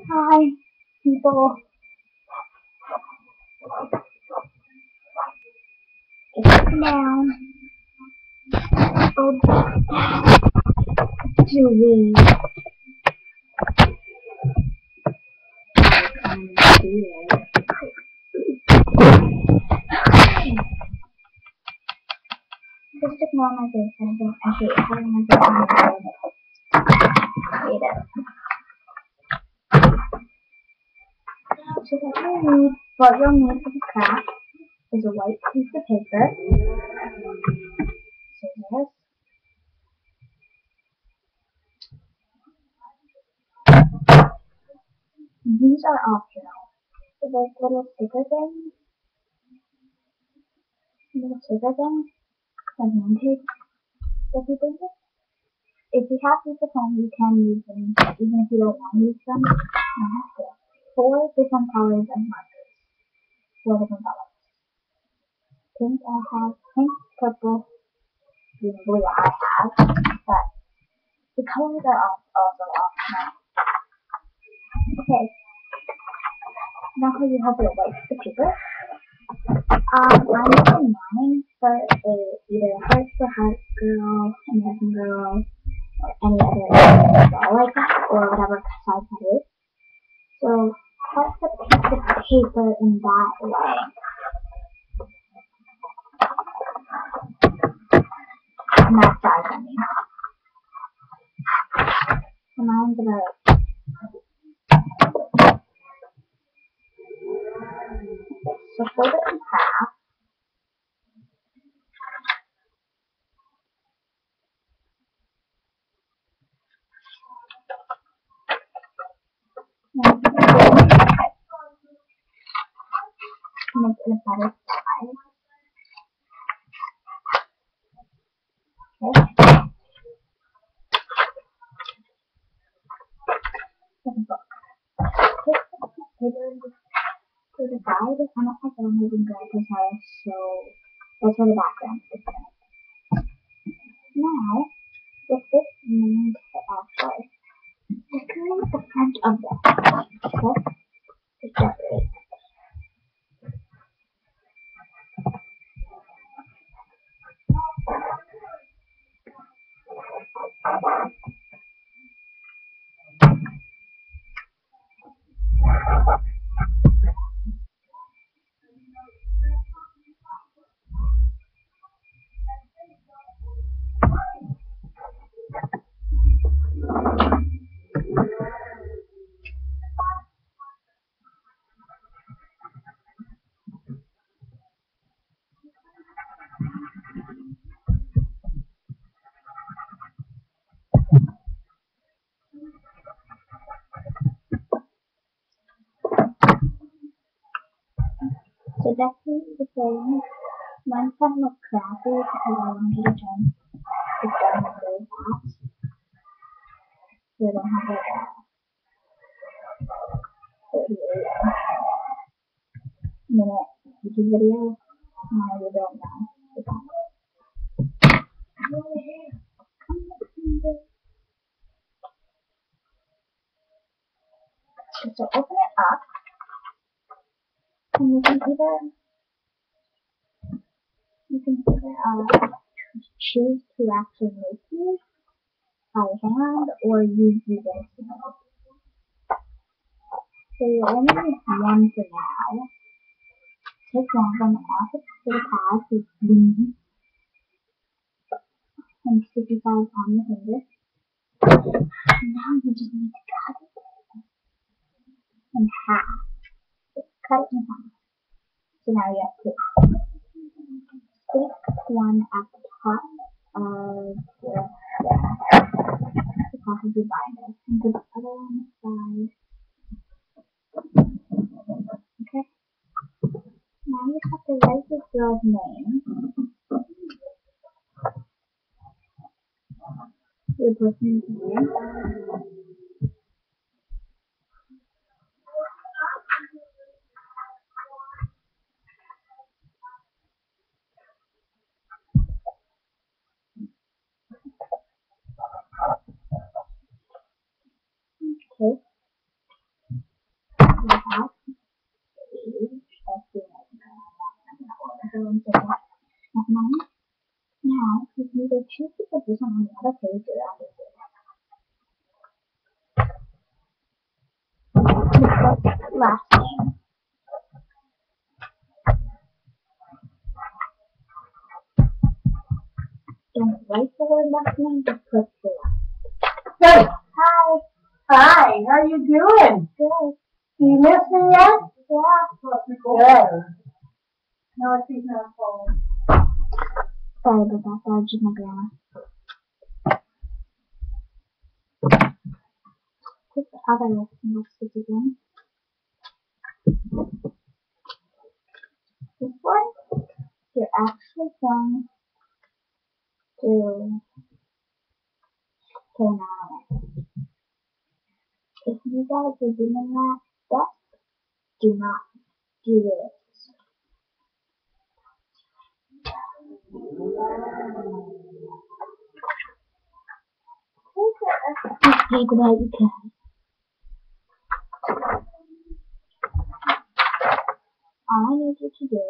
Hi, people. It's now to the just ignore my face. I hate having my face on my phone. I hate it. So what you'll need for the craft is a white piece of paper, scissors, these are optional. So there's little sticker things, like name tape that you think of. If you have these at home, you can use them, even if you don't want to use them. You have to. Four different colors of markers. Four different colors. Pink I have, pink, purple, green, blue I have, but the colors are also optional. Okay, now you have your white the paper. I'm using mine for either a heart for heart girl, American girl, or any other girl like that, or whatever size that is. So cut the piece of paper in that way. And that size I mean. So now I'm gonna fold it in half. And make it a better size. Okay. Then book. Take the paper to the side. I'm not like I'm moving good because that's where the background is. Now, with this named actually, decorate the front of this. Okay? Just decorate. So decorate the frame. One side look crappy because I wanted to turn it down really fast. So I don't have like a 38-minute YouTube video. My video now. So open it up, and you can either choose to actually make these by hand or use these instruments. So you only need one for now. Take one from the office to the pad with green and sticky sides on your finger. And now you just need to cut it in half. Just cut it in half. So now you have two. Stick one at the top of the top of your binder and put the other on the side. Okay? Now you have to write this girl's name, your person's name. Okay. should we put this on the other page around it? Last thing. Don't write the word last name, just put the last. Hey, Hi. hi, how you doing? Good. You miss me yet? Yeah. Good. No, she's not home. Sorry about that. That was just my grandma. Take the other rectangle stick again. This one, you're actually going to turn on it. If you guys are doing that step, do not do this. Just take it out you can. All I need you to do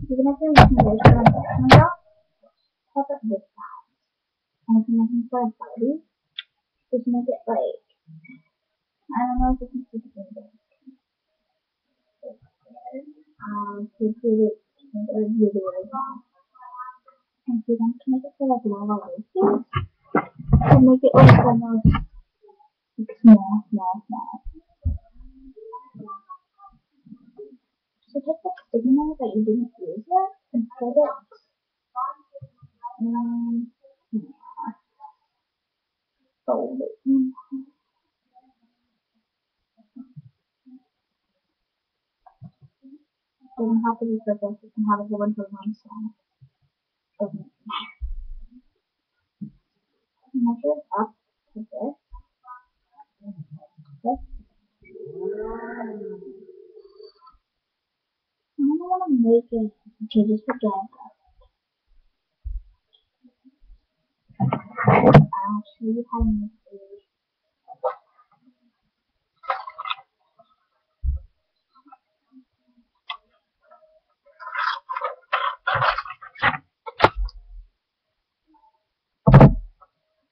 even if you're making this for a rectangle, cut up this side. And if you're making for a body, just make it like, I don't know if you can see the finger. To do it, or do the way down. And if you want to make it for like lava laces, so make it like almost like small. So take the stigma that you didn't use yet and put it yeah, fold it in. Doesn't have to be perfect, you can have a whole bunch of limestone. Doesn't matter. Measure it up to this. I don't want to make it, okay, just forget it. I'll show you how to make it.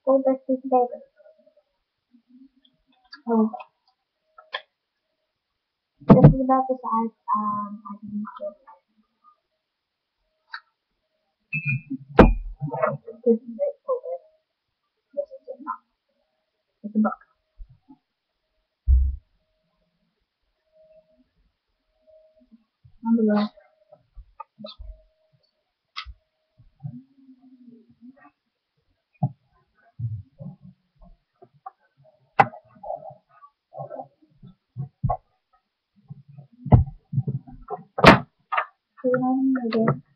Go back to the paper. Oh, this is about the size I can use. This is it for this. This is it not. It's a book. On the left. So you know what I'm gonna do?